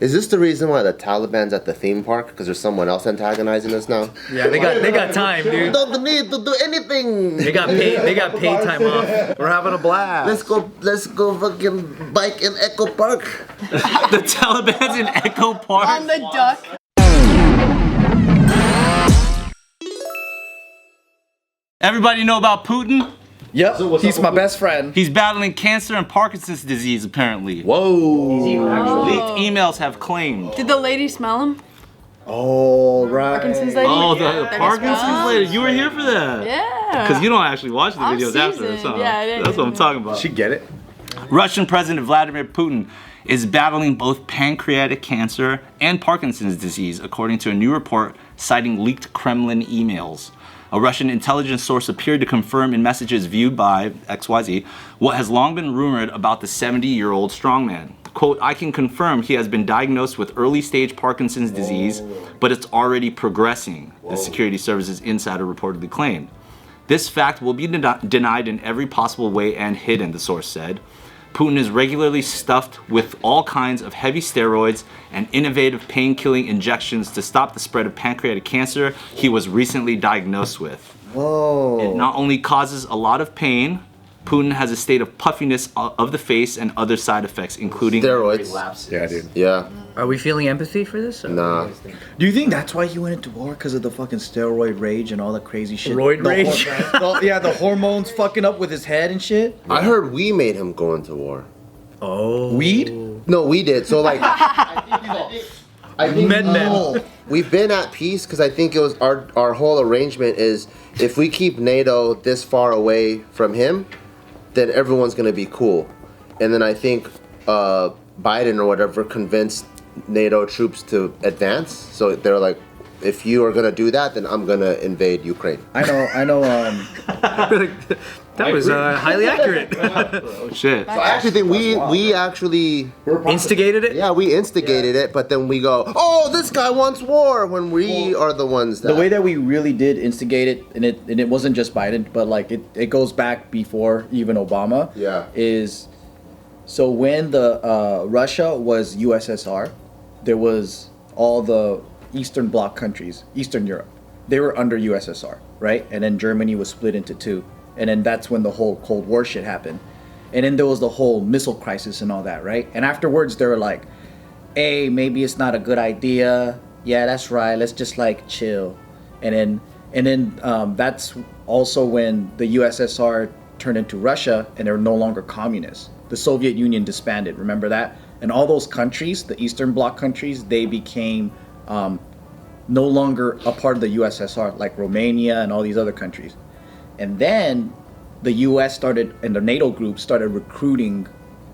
Is this the reason why the Taliban's at the theme park? Because there's someone else antagonizing us now? Yeah, they got time, dude. We don't need to do anything. They got paid time off. We're having a blast. Let's go fucking bike in Echo Park. The Taliban's in Echo Park. On the duck. Everybody know about Putin? Yep, he's my best friend. He's battling cancer and Parkinson's disease, apparently. Whoa. Leaked emails have claimed. Did the lady smell him? Oh, right. Parkinson's lady? Oh, the Parkinson's lady. You were here for that. Yeah. Because you don't actually watch the videos after this, huh? Yeah, I didn't. That's what I'm talking about. She get it? Russian President Vladimir Putin is battling both pancreatic cancer and Parkinson's disease, according to a new report citing leaked Kremlin emails. A Russian intelligence source appeared to confirm in messages viewed by XYZ what has long been rumored about the 70-year-old strongman. Quote, I can confirm he has been diagnosed with early-stage Parkinson's disease, but it's already progressing, the security services insider reportedly claimed. This fact will be denied in every possible way and hidden, the source said. Putin is regularly stuffed with all kinds of heavy steroids and innovative pain-killing injections to stop the spread of pancreatic cancer he was recently diagnosed with. Whoa. It not only causes a lot of pain, Putin has a state of puffiness of the face and other side effects, including Steroids. Yeah, dude. Yeah. Are we feeling empathy for this? Or? Nah. Do you think that's why he went into war? Because of the fucking steroid rage and all the crazy shit? Roid rage? The hormones fucking up with his head and shit? I heard we made him go into war. Oh. Weed? No, we did. So like, I think Men. we've been at peace because I think it was our whole arrangement is if we keep NATO this far away from him, then everyone's gonna be cool. And then I think Biden or whatever convinced NATO troops to advance. So they're like, if you are gonna do that, then I'm gonna invade Ukraine. I know. That was highly accurate. oh shit. So I actually think we actually Instigated it? yeah, we instigated it, but then we go, oh, this guy wants war when we are the ones that The way that we really did instigate it, and it wasn't just Biden, but like it goes back before even Obama. Yeah. Is so when the Russia was USSR, there was all the Eastern Bloc countries, Eastern Europe. They were under USSR, right? And then Germany was split into two. And then that's when the whole Cold War shit happened. And then there was the whole missile crisis and all that, right? And afterwards they were like, hey, maybe it's not a good idea. Yeah, that's right. Let's just like chill. And then that's also when the USSR turned into Russia and they were no longer communists. The Soviet Union disbanded, remember that? And all those countries, the Eastern Bloc countries, they became no longer a part of the USSR, like Romania and all these other countries. And then the US started, and the NATO group started recruiting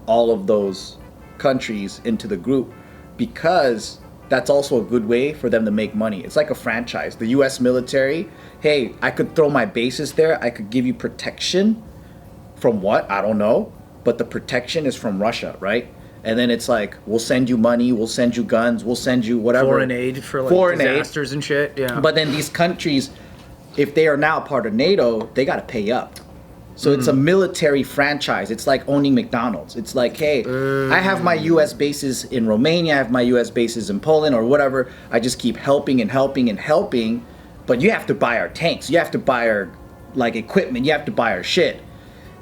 all of those countries into the group because that's also a good way for them to make money. It's like a franchise. The US military, hey, I could throw my bases there, I could give you protection from what? I don't know. But the protection is from Russia, right? And then it's like, we'll send you money, we'll send you guns, we'll send you whatever. Foreign aid for like disasters and shit. Yeah. But then these countries, if they are now part of NATO, they got to pay up. So it's a military franchise. It's like owning McDonald's. It's like, hey, I have my U.S. bases in Romania, I have my U.S. bases in Poland or whatever. I just keep helping and helping and helping. But you have to buy our tanks. You have to buy our like equipment. You have to buy our shit.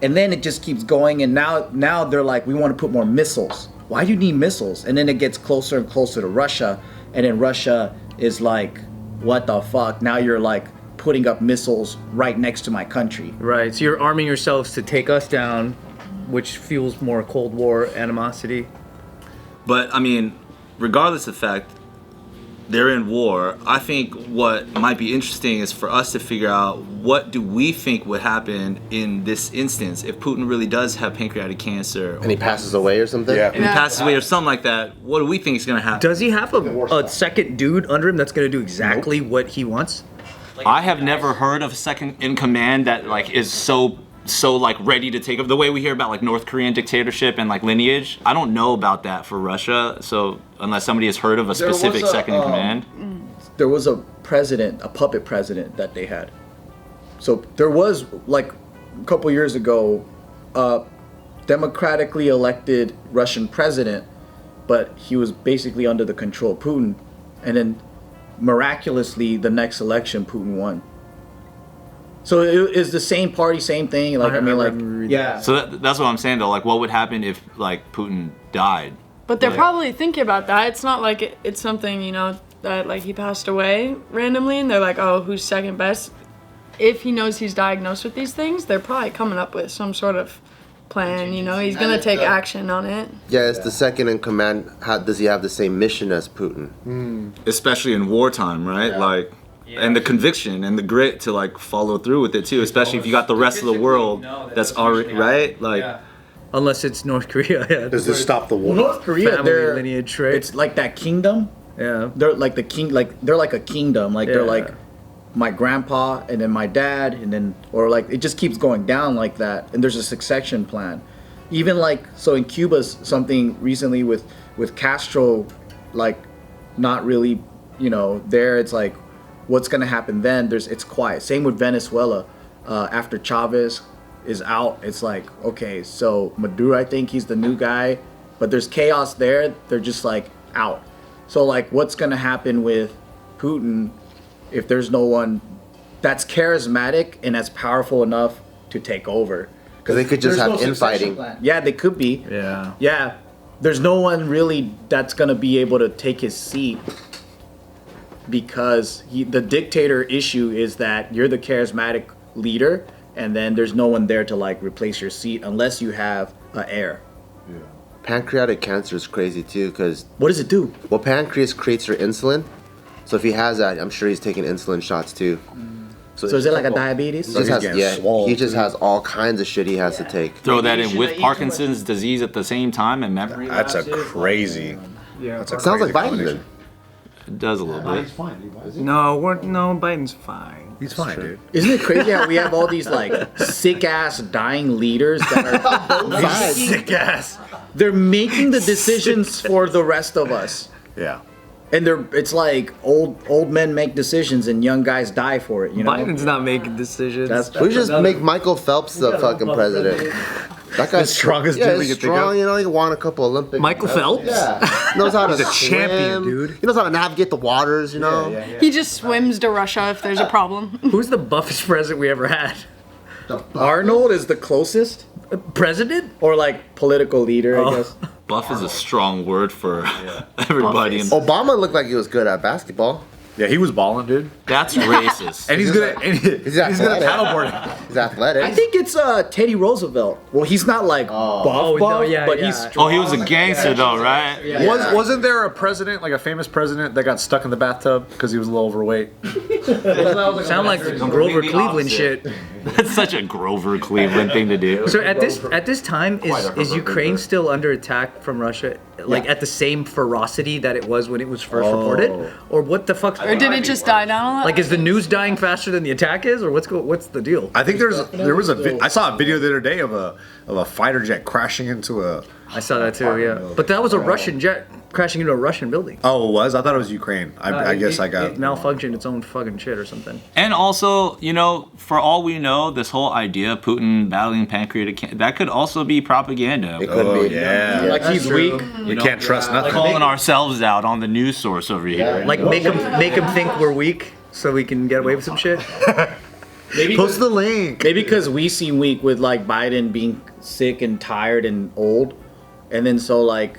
And then it just keeps going. And now they're like, we want to put more missiles. Why do you need missiles? And then it gets closer and closer to Russia. And then Russia is like, what the fuck? Now you're like putting up missiles right next to my country. Right. So you're arming yourselves to take us down, which fuels more Cold War animosity. But I mean, regardless of the fact they're in war, I think what might be interesting is for us to figure out what do we think would happen in this instance if Putin really does have pancreatic cancer and he passes away or something. and he passes away or something like that. What do we think is going to happen? Does he have a second dude under him that's going to do exactly what he wants? I have never heard of a second in command that like is so like ready to take over the way we hear about like North Korean dictatorship and like lineage. I don't know about that for Russia. So unless somebody has heard of a specific second in command, there was a president, a puppet president that they had. So there was like a couple years ago, a democratically elected Russian president, but he was basically under the control of Putin, and then miraculously the next election Putin won. So it is the same party, same thing. Like I mean, like yeah. So that's what I'm saying though. Like, what would happen if like Putin died? But they're probably thinking about that. It's not like it's something, you know, that like he passed away randomly and they're like, oh, who's second best? If he knows he's diagnosed with these things, they're probably coming up with some sort of plan, you know, he's gonna take action on it. Yeah, it's the second in command. How does he have the same mission as Putin? Especially in wartime, right? Like, and the conviction and the grit to like follow through with it too. Especially if you got the rest of the world that's already right, like. Unless it's North Korea. Yeah. Does this stop the war? North Korea, Family they're lineage, right? it's like that kingdom. Yeah. They're like the king, like they're like a kingdom. Like they're like my grandpa and then my dad and then or like it just keeps going down like that. And there's a succession plan. Even like so in Cuba's something recently with Castro, like not really, you know, there it's like what's gonna happen then? It's quiet. Same with Venezuela. After Chavez is out, it's like okay, so Maduro, I think he's the new guy, but there's chaos there. They're just like out. So like, what's gonna happen with Putin if there's no one that's charismatic and that's powerful enough to take over? Because they could just There's have no succession infighting. plan. Yeah, they could be. Yeah. Yeah, there's no one really that's gonna be able to take his seat because the dictator issue is that you're the charismatic leader, and then there's no one there to like replace your seat unless you have an heir. Pancreatic cancer is crazy too, because What does it do? well, pancreas creates your insulin. So if he has that, I'm sure he's taking insulin shots too. So is it like a diabetes? He just has, getting yeah, swole, he just too. has all kinds of shit he has to take. Throw that You in should with eat too Parkinson's disease at the same time and memory. That's a crazy. That's a Sounds like crazy Biden combination. then. It does a little bit. No, Biden's fine. He's fine, dude. Isn't it crazy how we have all these like sick ass dying leaders that are Sick ass. they're making the decisions for the rest of us. Yeah. And it's like old men make decisions and young guys die for it, you know? Biden's not making decisions. We should just make Michael Phelps the fucking president. That guy's The strongest yeah, dude we he's could think strong. of. You know, he won a couple Olympic. Michael Phelps? Yeah, knows how to He's a swim. champion, dude. He knows how to navigate the waters. You know. He just swims to Russia if there's a problem. Who's the buffest president we ever had? Arnold is the closest, President? or like political leader, I guess. Buff is a strong word for everybody. In Obama looked like he was good at basketball. Yeah, he was balling, dude. That's racist. And he's good at he's good at athletic. paddleboarding. He's athletic. I think it's Teddy Roosevelt. Well, he's not like buff, no, buff, yeah, but yeah. he's Oh, strong. he was a gangster though, right? Wasn't there a president, like a famous president, that got stuck in the bathtub because he was a little overweight? Sound like Grover Cleveland shit. That's such a Grover Cleveland thing to do. So at this time, is Ukraine still under attack from Russia? Like at the same ferocity that it was when it was first reported, or what the fuck? Or did it just die down a lot? Like, is the news dying faster than the attack is, or what's the deal? I think I saw a video the other day of a fighter jet crashing into a. I saw that too, yeah. But that was a Russian jet crashing into a Russian building. Oh, it was? I thought it was Ukraine. I guess I got it malfunctioned its own fucking shit or something. And also, you know, for all we know, this whole idea of Putin battling pancreatic cancer, that could also be propaganda. it could Oh be. yeah. Like he's weak. You can't trust nothing. Calling ourselves out on the news source over here. Like make them think we're weak so we can get away with some shit. Maybe Post the link. maybe because we seem weak with like Biden being sick and tired and old, and then so like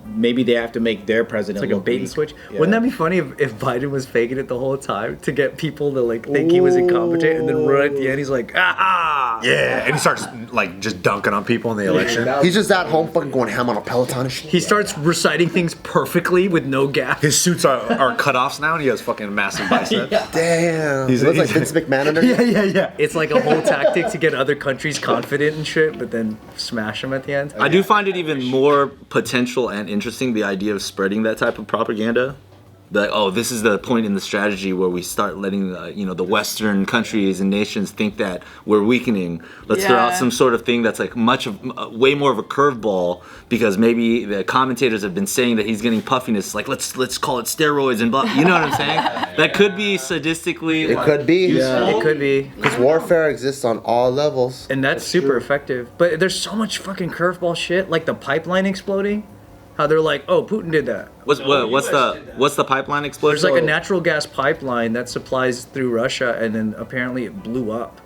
maybe they have to make their president It's like a look bait and weak. switch. Yeah. Wouldn't that be funny if Biden was faking it the whole time to get people to like think he was incompetent, and then right at the end he's like, ah. Yeah, and he starts like just dunking on people in the election. He's just at home fucking going ham on a Peloton and shit. He starts reciting things perfectly with no gap. His suits are cutoffs now, and he has fucking massive biceps. Damn. He looks like Vince McMahon under Yeah. It's like a whole tactic to get other countries confident and shit, but then smash them at the end. I do find it even more potential and interesting, the idea of spreading that type of propaganda. Like, oh, this is the point in the strategy where we start letting the Western countries and nations think that we're weakening. Let's throw out Yeah. some sort of thing that's like way more of a curveball, because maybe the commentators have been saying that he's getting puffiness. Like, let's call it steroids and blah. You know what I'm saying? That could be sadistically. It could be. It could be. Because warfare exists on all levels. And that's super effective. But there's so much fucking curveball shit, like the pipeline exploding. How they're like, oh, Putin did that. What's the pipeline explosion? There's like a natural gas pipeline that supplies through Russia, and then apparently it blew up.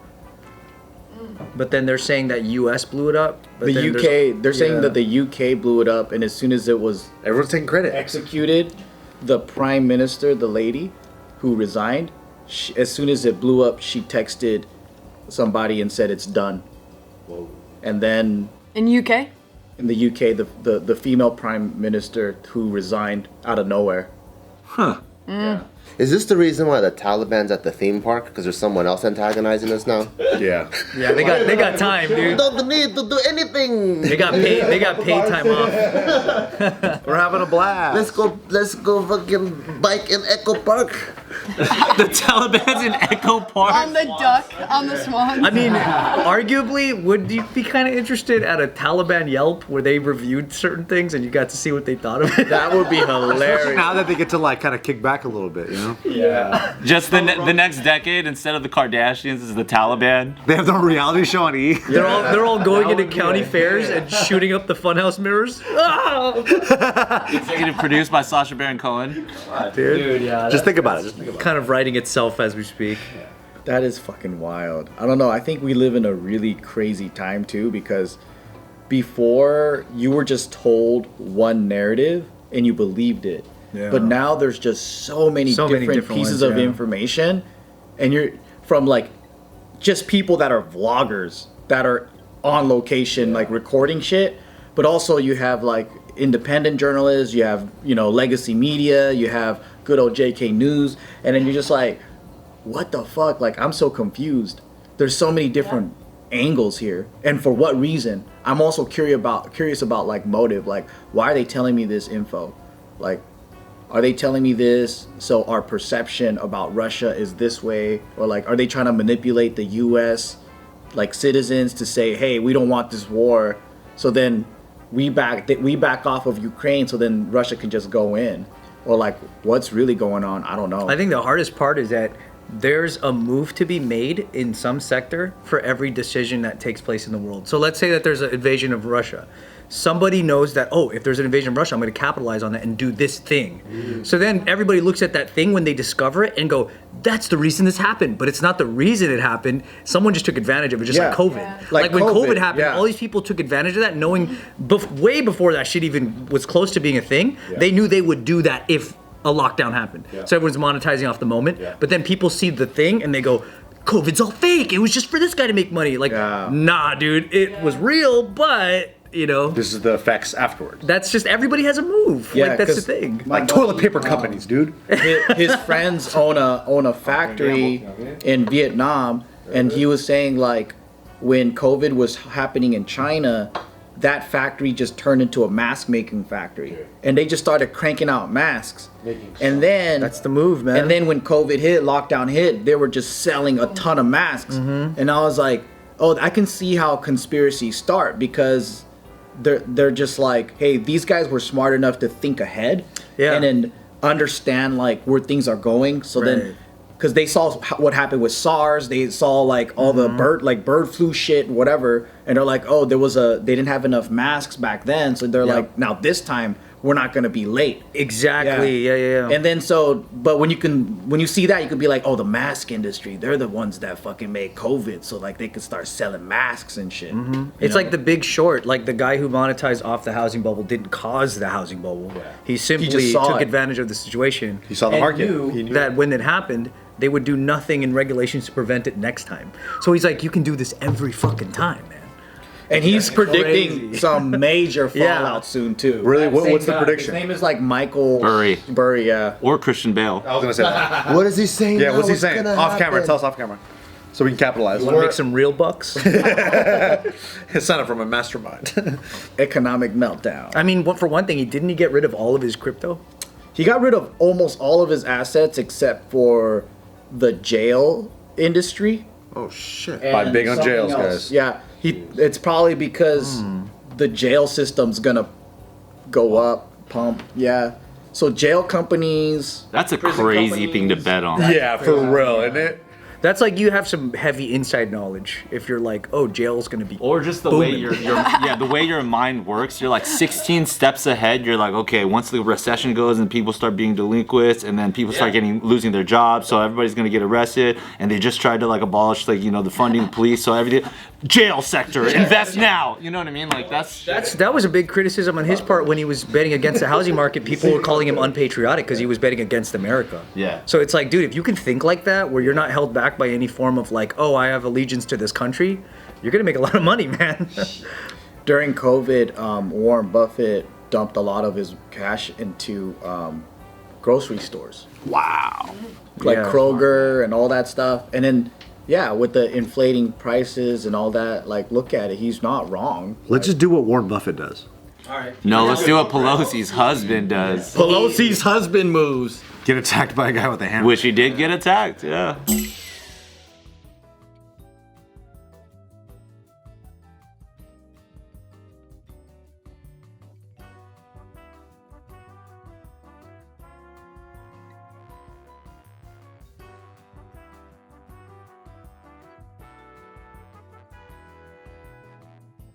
But then they're saying that U.S. blew it up. But The UK, they're saying that the UK blew it up, and as soon as it was Everyone's taking credit. executed, the prime minister, the lady who resigned, as soon as it blew up, she texted somebody and said it's done. Whoa. And then In UK? in the UK, the female prime minister who resigned out of nowhere. Huh. Yeah. Is this the reason why the Taliban's at the theme park? Because there's someone else antagonizing us now? Yeah. Yeah, they got time, dude. Don't need to do anything. They got paid time off. We're having a blast. Let's go fucking bike in Echo Park. The Taliban's in Echo Park. On the duck, on the swan. I mean, arguably, would you be kind of interested at a Taliban Yelp where they reviewed certain things and you got to see what they thought of it? That would be hilarious. Now that they get to like kind of kick back a little bit, you know? Yeah. Just the next decade, instead of the Kardashians, is the Taliban. They have their own reality show on E! They're all going into county fairs and shooting up the funhouse mirrors. Ah! Executive produced by Sacha Baron Cohen. Dude, yeah. Just think about it. Just think about it. Kind of writing itself as we speak. That is fucking wild. I don't know. I think we live in a really crazy time too, because before you were just told one narrative and you believed it. Yeah. But now there's just so many different pieces ones, of information, and you're from like just people that are vloggers that are on location like recording shit, but also you have like independent journalists, you have, you know, legacy media, you have good old JK News, and then you're just like, what the fuck? Like, I'm so confused. There's so many different angles here, and for what reason? I'm also curious about like motive. Like, why are they telling me this info? Like, are they telling me this so our perception about Russia is this way, or like, are they trying to manipulate the U.S. like citizens to say, hey, we don't want this war, so then we back off of Ukraine, so then Russia can just go in, or like, what's really going on? I don't know. I think the hardest part is that there's a move to be made in some sector for every decision that takes place in the world. So let's say that there's an invasion of Russia. Somebody knows that, oh, if there's an invasion of Russia, I'm going to capitalize on that and do this thing. So then everybody looks at that thing when they discover it and go, that's the reason this happened. But it's not the reason it happened. Someone just took advantage of it, just like COVID. Yeah. Like when COVID COVID, happened, all these people took advantage of that, knowing way before that shit even was close to being a thing. They knew they would do that if a lockdown happened. So everyone's monetizing off the moment. But then people see the thing and they go, COVID's all fake. It was just for this guy to make money. Like, nah, dude, it was real, but... You know, This is the effects afterwards. that's just everybody has a move. Yeah, like that's the 'cause thing. Like toilet paper companies, dude. his friends own a factory in Vietnam, and he was saying like when COVID was happening in China, that factory just turned into a mask making factory, and they just started cranking out masks. And then That's the move, man. And then when COVID hit, lockdown hit, they were just selling a ton of masks, and I was like, oh, I can see how conspiracies start, because they're just like, hey, these guys were smart enough to think ahead and then understand like where things are going. So then, because they saw what happened with SARS, they saw like all the bird flu shit, whatever, and they're like, oh, they didn't have enough masks back then, so they're like, now this time we're not gonna be late. Exactly. Yeah. And then but when you see that, you could be like, oh, the mask industry, they're the ones that fucking made COVID, so like they could start selling masks and shit. It's like The Big Short. Like the guy who monetized off the housing bubble didn't cause the housing bubble. He simply just saw took it. advantage of the situation. He saw the and market. Knew He knew that when it happened, they would do nothing in regulations to prevent it next time. So he's like, you can do this every fucking time, man. And he's predicting crazy. some major Yeah. fallout soon too. Really? What's the His prediction? name is like Michael Burry. yeah. Or Christian Bale. I was gonna say that. What is he saying? Yeah, now? what's he saying? Off camera. happen? Tell us off camera, so we can capitalize. Want to make some real bucks? It's not from a mastermind. Economic meltdown. I mean, for one thing, didn't he get rid of all of his crypto? He got rid of almost all of his assets except for the jail industry. Oh shit! Buy big on something jails, else. guys. Yeah, it's probably because the jail system's gonna go up, pump. Yeah, so jail companies. That's a prison crazy thing to companies. bet on. Yeah, for real, isn't it? That's like you have some heavy inside knowledge. If you're like, oh, jail's gonna be. Or just the way the way your mind works. You're like 16 steps ahead. You're like, okay, once the recession goes and people start being delinquents, and then people start losing their jobs, so everybody's gonna get arrested, and they just tried to like abolish like the funding of police, so everything. Jail sector, invest now. You know what I mean? Like that was a big criticism on his part when he was betting against the housing market. People were calling him unpatriotic because he was betting against America. Yeah. So it's like, dude, if you can think like that, where you're not held back by any form of like, oh, I have allegiance to this country, you're gonna make a lot of money, man. During COVID, Warren Buffett dumped a lot of his cash into grocery stores. wow. Like Yeah. Kroger and all that stuff. And then, yeah, with the inflating prices and all that, like, look at it. He's not wrong. Let's just do what Warren Buffett does. No, let's do what Pelosi's husband does. Pelosi's husband moves. Get attacked by a guy with a hammer. Which he did get attacked, yeah.